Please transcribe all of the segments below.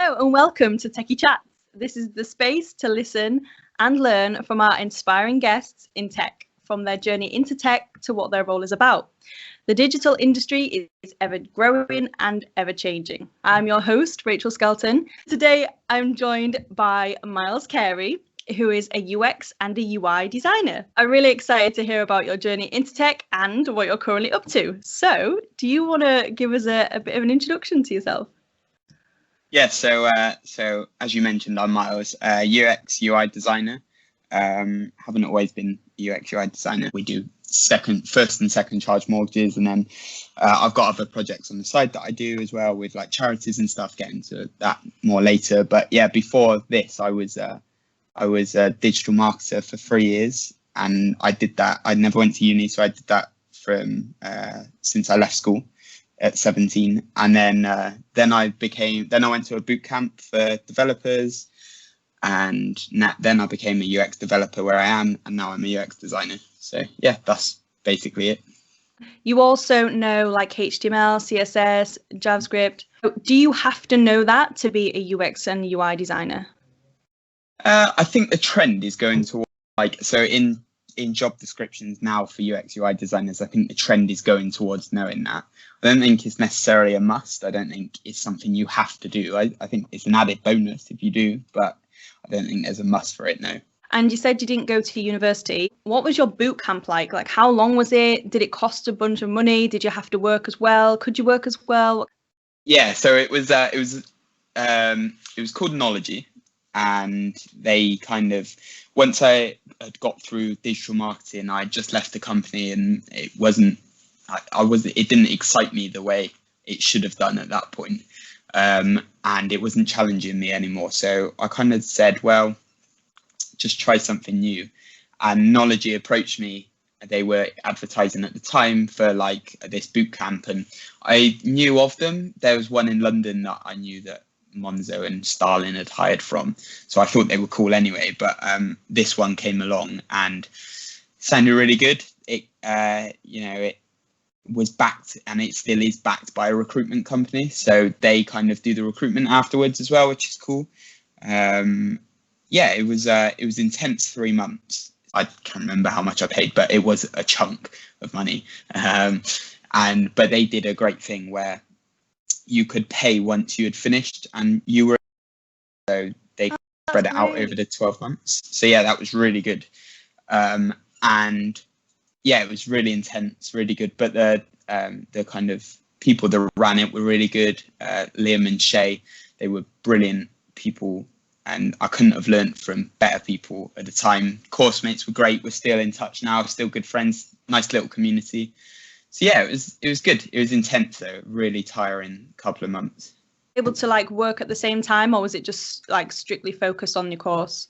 Hello and welcome to TechyChats. This is the space to listen and learn from our inspiring guests in tech, from their journey into tech to what their role is about. The digital industry is ever growing and ever changing. I'm your host, Rachel Skelton. Today, I'm joined by Myles Carey, who is a UX and a UI designer. I'm really excited to hear about your journey into tech and what you're currently up to. So, do you want to give us a bit of an introduction to yourself? Yeah, so as you mentioned, I'm Myles, UX UI designer. Haven't always been a UX UI designer. We do first and second charge mortgages, and then I've got other projects on the side that I do as well with like charities and stuff. Get into that more later. But yeah, before this, I was a digital marketer for 3 years, and I did that. I never went to uni, so I did that from since I left school at 17, and then I went to a bootcamp for developers, and then I became a UX developer where I am, and now I'm a UX designer. So yeah, that's basically it. You also know like HTML, CSS, JavaScript. Do you have to know that to be a UX and UI designer? I think the trend is going towards in job descriptions now for UX UI designers, I think the trend is going towards knowing that. I don't think it's necessarily a must. I don't think it's something you have to do. I think it's an added bonus if you do, but I don't think there's a must for it, no. And you said you didn't go to university. What was your boot camp like? Like, how long was it? Did it cost a bunch of money? Did you have to work as well? Could you work as well? Yeah, so it was called Knology, and they kind of, once I had got through digital marketing, I just left the company, and it didn't excite me the way it should have done at that point. And it wasn't challenging me anymore. So I kind of said, well, just try something new. And Knology approached me. They were advertising at the time for like this boot camp, and I knew of them. There was one in London that I knew that Monzo and Starlin had hired from, so I thought they were cool anyway. But this one came along and sounded really good. It it was backed, and it still is backed by a recruitment company, so they kind of do the recruitment afterwards as well, which is cool. It was intense 3 months. I can't remember how much I paid, but it was a chunk of money. But they did a great thing where you could pay once you had finished, and so they spread it out over the 12 months. So yeah, that was really good. It was really intense, really good. But the kind of people that ran it were really good. Liam and Shay, they were brilliant people, and I couldn't have learned from better people at the time. Course mates were great. We're still in touch now, still good friends. Nice little community. So yeah, it was good. It was intense though, really tiring couple of months. Able to like work at the same time, or was it just like strictly focused on your course?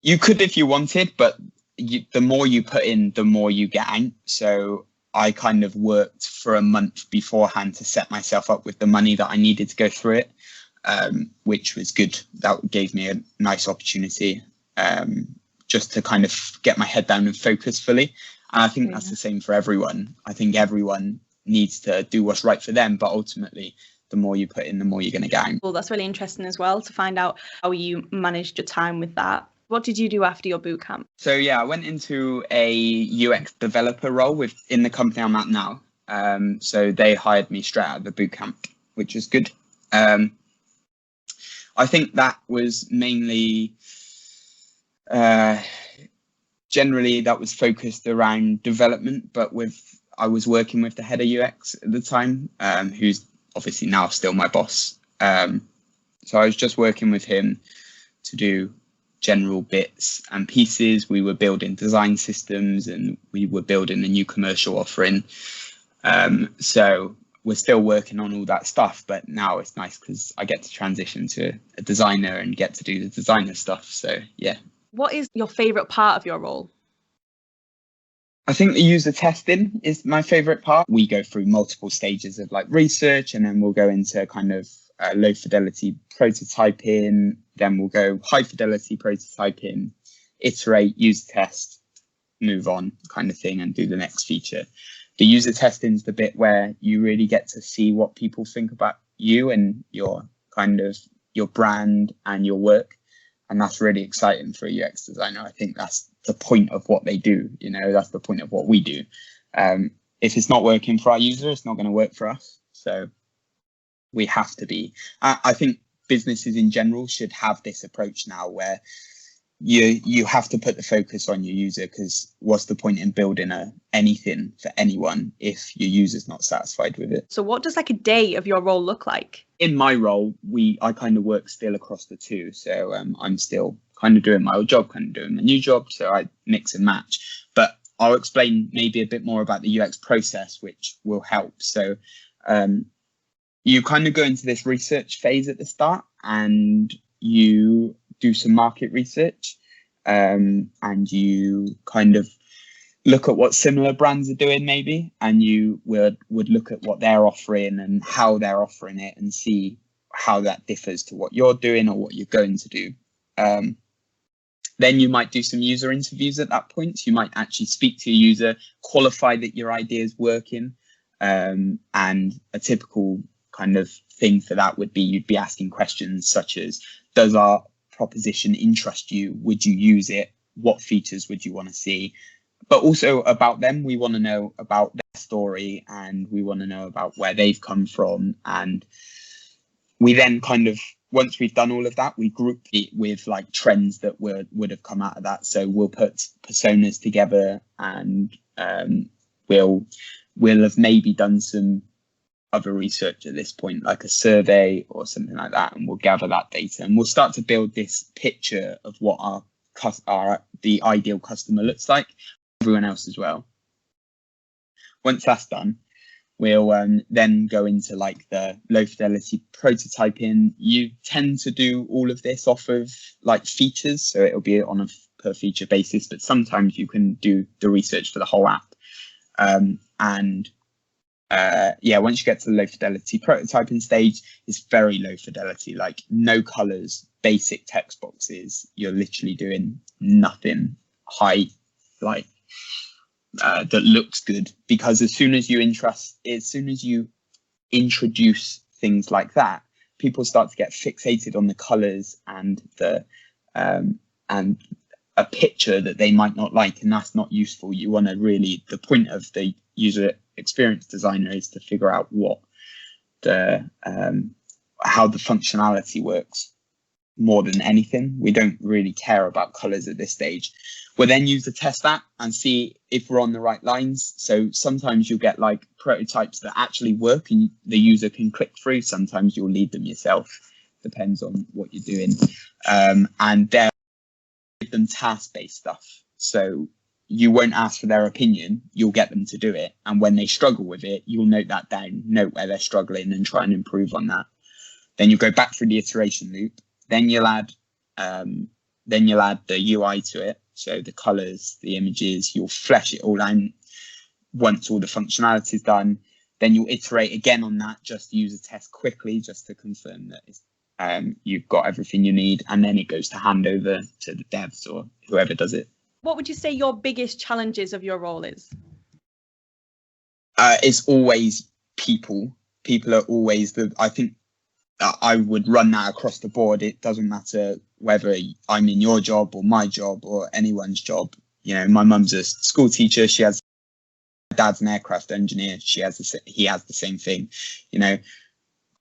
You could if you wanted, but the more you put in, the more you get out. So I kind of worked for a month beforehand to set myself up with the money that I needed to go through it, which was good. That gave me a nice opportunity just to kind of get my head down and focus fully. And I think that's the same for everyone. I think everyone needs to do what's right for them, but ultimately, the more you put in, the more you're going to get out. Well, that's really interesting as well to find out how you managed your time with that. What did you do after your boot camp? So yeah, I went into a UX developer role in the company I'm at now. So they hired me straight out of the boot camp, which is good. I think that was mainly, generally that was focused around development, but I was working with the head of UX at the time, who's obviously now still my boss. So I was just working with him to do general bits and pieces. We were building design systems, and we were building a new commercial offering. So we're still working on all that stuff, but now it's nice because I get to transition to a designer and get to do the designer stuff. So yeah. What is your favorite part of your role? I think the user testing is my favorite part. We go through multiple stages of like research, and then we'll go into kind of low fidelity prototyping. Then we'll go high fidelity prototyping, iterate, user test, move on kind of thing, and do the next feature. The user testing is the bit where you really get to see what people think about you and your kind of your brand and your work. And that's really exciting for a UX designer. I think that's the point of what they do. You know, that's the point of what we do. If it's not working for our user, it's not going to work for us. So we have to be, I think businesses in general should have this approach now where you have to put the focus on your user, because what's the point in building anything for anyone if your user's not satisfied with it? So what does like a day of your role look like? In my role, I kind of work still across the two. So I'm still kind of doing my old job, kind of doing my new job. So I mix and match. But I'll explain maybe a bit more about the UX process, which will help. So you kind of go into this research phase at the start, and you do some market research, and you kind of look at what similar brands are doing maybe, and you would look at what they're offering and how they're offering it and see how that differs to what you're doing or what you're going to do. Then you might do some user interviews at that point. So you might actually speak to your user, qualify that your idea is working, and a typical kind of thing for that would be you'd be asking questions such as, does our proposition interest you? Would you use it? What features would you want to see? But also about them. We want to know about their story, and we want to know about where they've come from. And we then kind of, once we've done all of that, we group it with like trends that would have come out of that. So we'll put personas together, and we'll have maybe done some other research at this point, like a survey or something like that, and we'll gather that data, and we'll start to build this picture of what the ideal customer looks like, everyone else as well. Once that's done, we'll then go into like the low fidelity prototyping. You tend to do all of this off of like features, so it'll be on a per feature basis, but sometimes you can do the research for the whole app. Once you get to the low fidelity prototyping stage, it's very low fidelity, like no colors, basic text boxes. You're literally doing nothing high, like that looks good, because as soon as you introduce things like that, people start to get fixated on the colors and and a picture that they might not like, and that's not useful. You want to really, the point of the user experience designer is to figure out what how the functionality works more than anything. We don't really care about colors at this stage. We'll then use the test app and see if we're on the right lines. So sometimes you'll get like prototypes that actually work and the user can click through. Sometimes you'll lead them yourself, depends on what you're doing. And they'll give them task-based stuff. So you won't ask for their opinion, you'll get them to do it. And when they struggle with it, you'll note that down, note where they're struggling and try and improve on that. Then you'll go back through the iteration loop. Then you'll add the UI to it. So the colors, the images, you'll flesh it all out. Once all the functionality is done, then you'll iterate again on that, just use a test quickly just to confirm that you've got everything you need. And then it goes to handover to the devs or whoever does it. What would you say your biggest challenges of your role is? It's always people. People are always I think I would run that across the board. It doesn't matter whether I'm in your job or my job or anyone's job. You know, my mum's a school teacher. My dad's an aircraft engineer. He has the same thing. You know,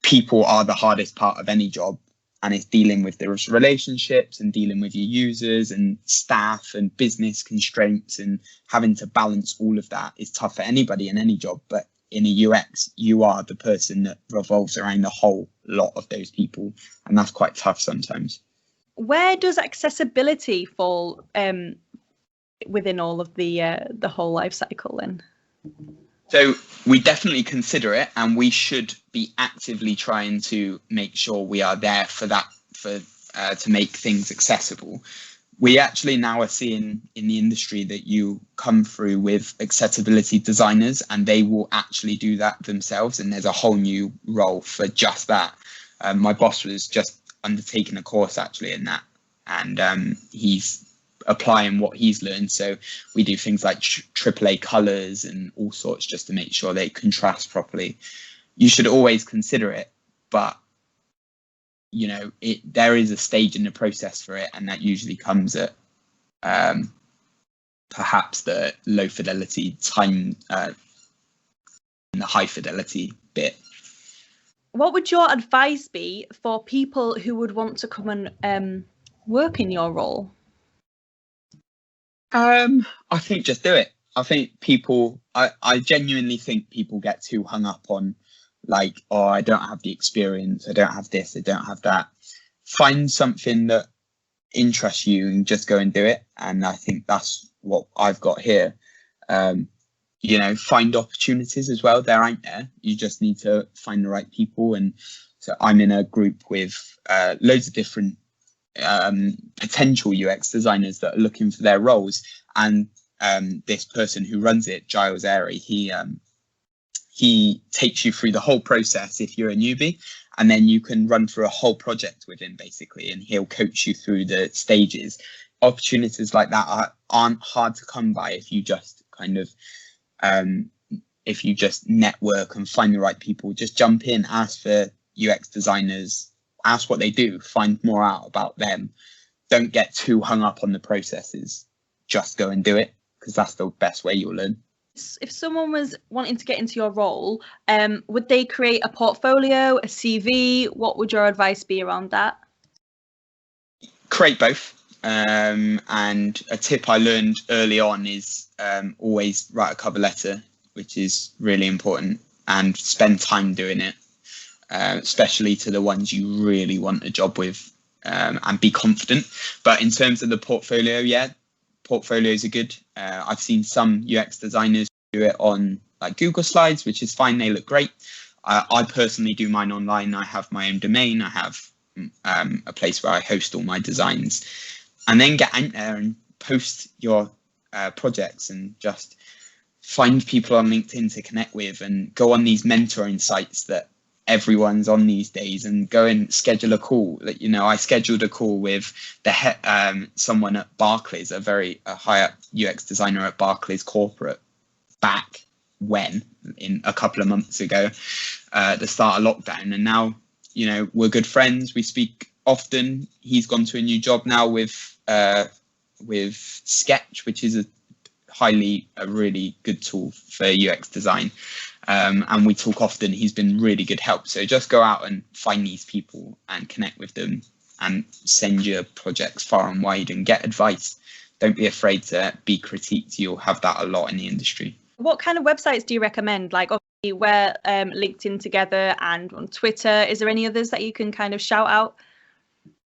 people are the hardest part of any job. And it's dealing with the relationships and dealing with your users and staff and business constraints, and having to balance all of that is tough for anybody in any job. But in a UX, you are the person that revolves around the whole lot of those people. And that's quite tough sometimes. Where does accessibility fall within all of the whole life cycle then? So we definitely consider it, and we should be actively trying to make sure we are there for that, to make things accessible. We actually now are seeing in the industry that you come through with accessibility designers, and they will actually do that themselves. And there's a whole new role for just that. My boss was just undertaking a course actually in that, and he's applying what he's learned. So we do things like AAA colors and all sorts just to make sure they contrast properly. You should always consider it, but you know, there is a stage in the process for it, and that usually comes at perhaps the low fidelity time and the high fidelity bit. What would your advice be for people who would want to come and work in your role? I think just do it. I think I genuinely think people get too hung up on, like, oh, I don't have the experience, I don't have this, I don't have that. Find something that interests you and just go and do it. And I think that's what I've got here. You know, find opportunities as well. They're out there. You just need to find the right people. And so I'm in a group with loads of different potential UX designers that are looking for their roles. And this person who runs it, Myles Carey, he takes you through the whole process if you're a newbie, and then you can run through a whole project with him basically, and he'll coach you through the stages. Opportunities like that aren't hard to come by if you just kind of if you just network and find the right people. Just jump in, ask for UX designers, ask what they do, find more out about them. Don't get too hung up on the processes. Just go and do it, because that's the best way you'll learn. If someone was wanting to get into your role, would they create a portfolio, a CV? What would your advice be around that? Create both. And a tip I learned early on is always write a cover letter, which is really important, and spend time doing it, especially to the ones you really want a job with, and be confident. But in terms of the portfolio, yeah, portfolios are good. I've seen some UX designers do it on like Google Slides, which is fine. They look great. I personally do mine online. I have my own domain. I have a place where I host all my designs, and then get out there and post your projects, and just find people on LinkedIn to connect with, and go on these mentoring sites that everyone's on these days, and go and schedule a call. That, you know, I scheduled a call with someone at Barclays, a high up UX designer at Barclays corporate, back in a couple of months ago, at the start of lockdown, and now, you know, we're good friends. We speak often. He's gone to a new job now with Sketch, which is a really good tool for UX design. And we talk often. He's been really good help. So just go out and find these people and connect with them, and send your projects far and wide and get advice. Don't be afraid to be critiqued. You'll have that a lot in the industry. What kind of websites do you recommend? Like, obviously we're LinkedIn together, and on Twitter. Is there any others that you can kind of shout out?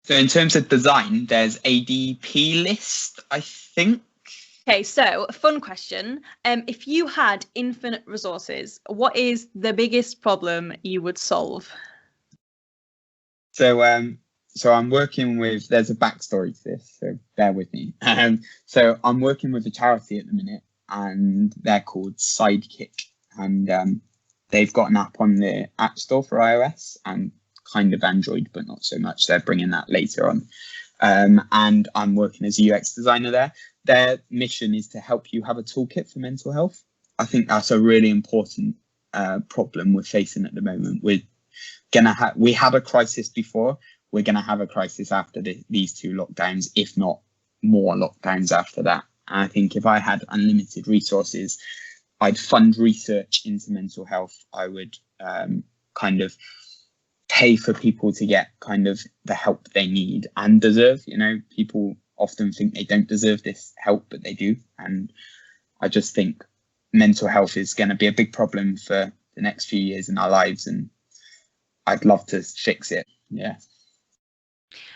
So in terms of design, there's ADP List, I think. Okay, so a fun question. If you had infinite resources, what is the biggest problem you would solve? So I'm working with, there's a backstory to this, so bear with me. So I'm working with a charity at the minute, and they're called Sidekick, and they've got an app on the App Store for iOS and kind of Android, but not so much. They're bringing that later on. And I'm working as a UX designer there. Their mission is to help you have a toolkit for mental health. I think that's a really important problem we're facing at the moment. We had a crisis before. We're going to have a crisis after these two lockdowns, if not more lockdowns after that. And I think if I had unlimited resources, I'd fund research into mental health. I would kind of pay for people to get kind of the help they need and deserve. You know, people often think they don't deserve this help, but they do. And I just think mental health is going to be a big problem for the next few years in our lives, and I'd love to fix it. Yeah.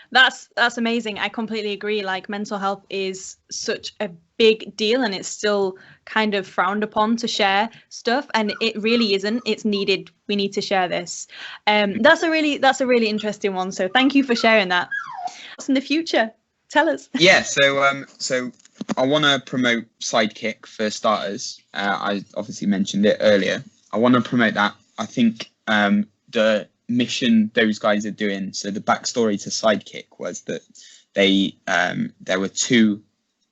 That's amazing. I completely agree. Like, mental health is such a big deal, and it's still kind of frowned upon to share stuff, and it really isn't. It's needed. We need to share this. That's a really interesting one. So thank you for sharing that. What's in the future? Tell us. Yeah. So I want to promote Sidekick for starters. I obviously mentioned it earlier. I want to promote that. I think the mission those guys are doing. So the backstory to Sidekick was that there were two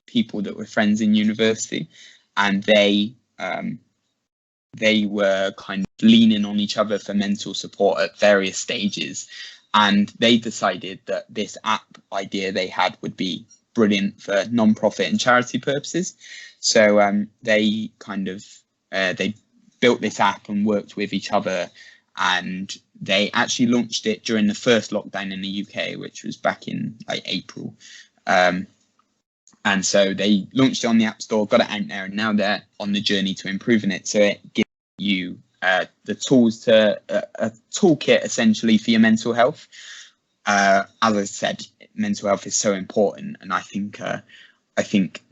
people that were friends in university, and they were kind of leaning on each other for mental support at various stages. and they decided that this app idea they had would be brilliant for non-profit and charity purposes. So they kind of they built this app and worked with each other, and they actually launched it during the first lockdown in the UK, which was back in like April. And so they launched it on the App Store, got it out there, and now they're on the journey to improving it. So it gives you the tools to a toolkit essentially for your mental health. As I said, mental health is so important, and I think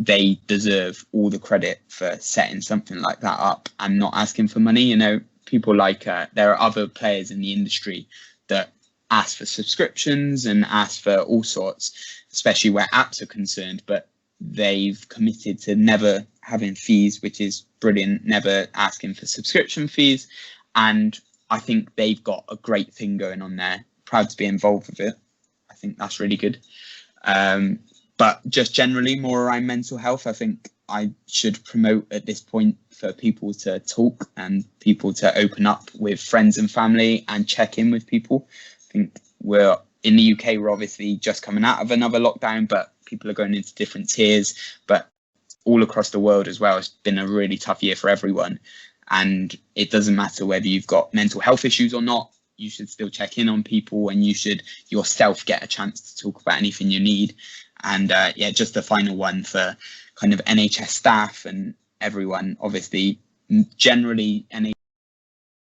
they deserve all the credit for setting something like that up and not asking for money. You know, people like there are other players in the industry that ask for subscriptions and ask for all sorts, especially where apps are concerned, but they've committed to never having fees, which is brilliant, never asking for subscription fees. And I think they've got a great thing going on there. Proud to be involved with it. I think that's really good. But just generally more around mental health, I think I should promote at this point for people to talk and people to open up with friends and family and check in with people. I think we're in the UK, we're obviously just coming out of another lockdown, but people are going into different tiers. But all across the world as well, it's been a really tough year for everyone. And it doesn't matter whether you've got mental health issues or not, you should still check in on people, and you should yourself get a chance to talk about anything you need. And yeah, just the final one for kind of NHS staff and everyone. Obviously, generally NHS is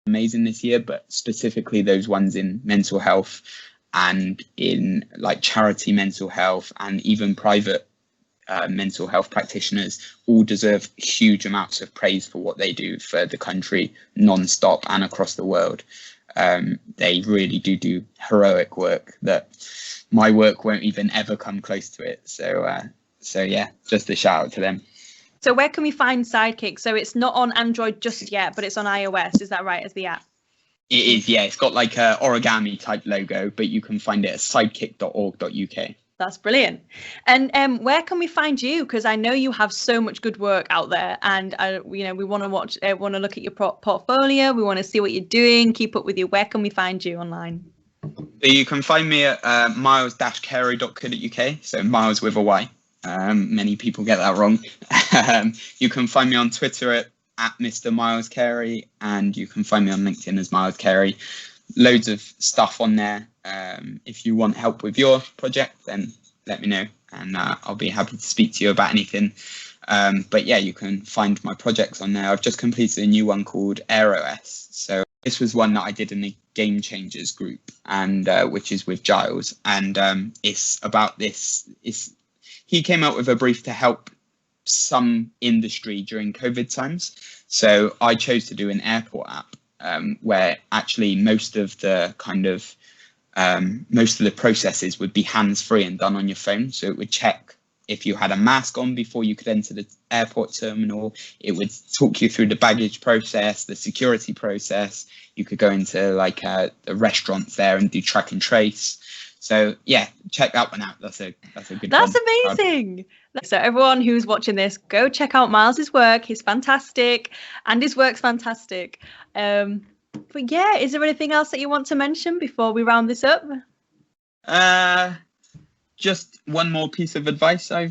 amazing this year, but specifically those ones in mental health and in like charity mental health and even private mental health practitioners all deserve huge amounts of praise for what they do for the country non-stop and across the world. They really do heroic work that my work won't even ever come close to it. So yeah, just a shout out to them. So where can we find Sidekick? So it's not on Android just yet, but it's on iOS. Is that right, as the app? It is, yeah. It's got like a origami type logo, but you can find it at sidekick.org.uk. That's brilliant. And where can we find you? Because I know you have so much good work out there, and we want to look at your portfolio. We want to see what you're doing, keep up with you. Where can we find you online? So you can find me at myles-carey.co.uk. So Myles with a Y. Many people get that wrong. You can find me on Twitter at Mr. Myles Carey, and you can find me on LinkedIn as Myles Carey. Loads of stuff on there. If you want help with your project, then let me know, and I'll be happy to speak to you about anything. But yeah, you can find my projects on there. I've just completed a new one called AeroS. So this was one that I did in the Game Changers group, and which is with Giles, and it's about this. He came out with a brief to help some industry during COVID times. So I chose to do an airport app where actually most of the processes would be hands-free and done on your phone. So it would check if you had a mask on before you could enter the airport terminal. It would talk you through the baggage process, the security process. You could go into like the restaurants there and do track and trace. So yeah, check that one out. That's a good one. That's amazing. So everyone who's watching this, go check out Myles's work. He's fantastic, and his work's fantastic. But yeah, is there anything else that you want to mention before we round this up? Just one more piece of advice I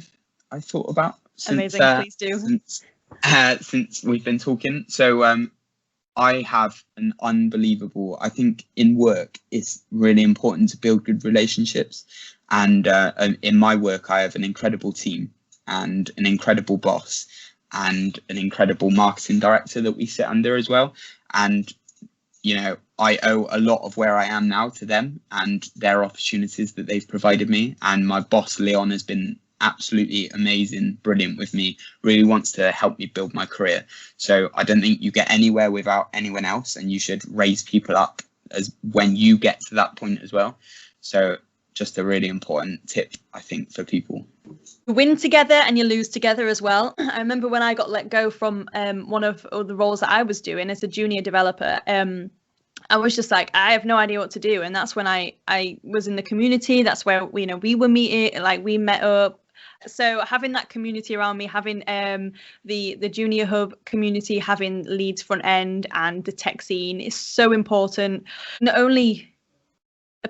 thought about. Amazing, please do. Since we've been talking, so I have an unbelievable. I think in work it's really important to build good relationships, and in my work I have an incredible team and an incredible boss and an incredible marketing director that we sit under as well. And you know, I owe a lot of where I am now to them and their opportunities that they've provided me. And my boss, Leon, has been absolutely amazing, brilliant with me, really wants to help me build my career. So I don't think you get anywhere without anyone else, and you should raise people up as when you get to that point as well. So just a really important tip, I think, for people. You win together and you lose together as well. I remember when I got let go from one of the roles that I was doing as a junior developer, I was just like, I have no idea what to do. And that's when I was in the community. That's where, we were meeting, like we met up. So having that community around me, having the Junior Hub community, having Leeds front end and the tech scene is so important. Not only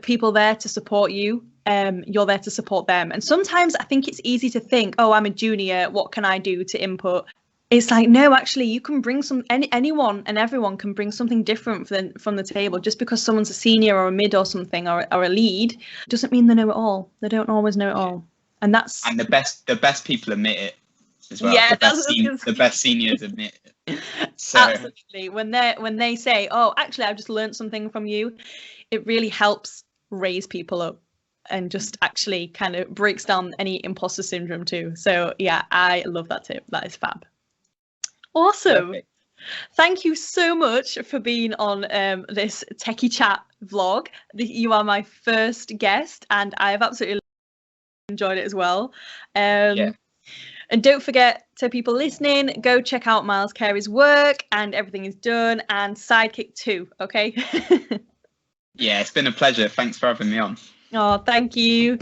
people there to support you. You're there to support them. And sometimes I think it's easy to think, oh, I'm a junior, what can I do to input? It's like, no, actually, you can bring anyone and everyone can bring something different from the table. Just because someone's a senior or a mid or something or a lead doesn't mean they know it all. They don't always know it all. And the best people admit it as well. Yeah, the best seniors admit it. So. Absolutely. When they say, oh, actually, I've just learned something from you, it really helps raise people up and just actually kind of breaks down any imposter syndrome too. So yeah, I love that tip. That is fab. Awesome. Perfect. Thank you so much for being on this Techie Chat vlog. You are my first guest and I have absolutely enjoyed it as well. And don't forget, to people listening, go check out Myles Carey's work and Everything Is Done and Sidekick too, okay? Yeah, it's been a pleasure. Thanks for having me on. Oh, thank you.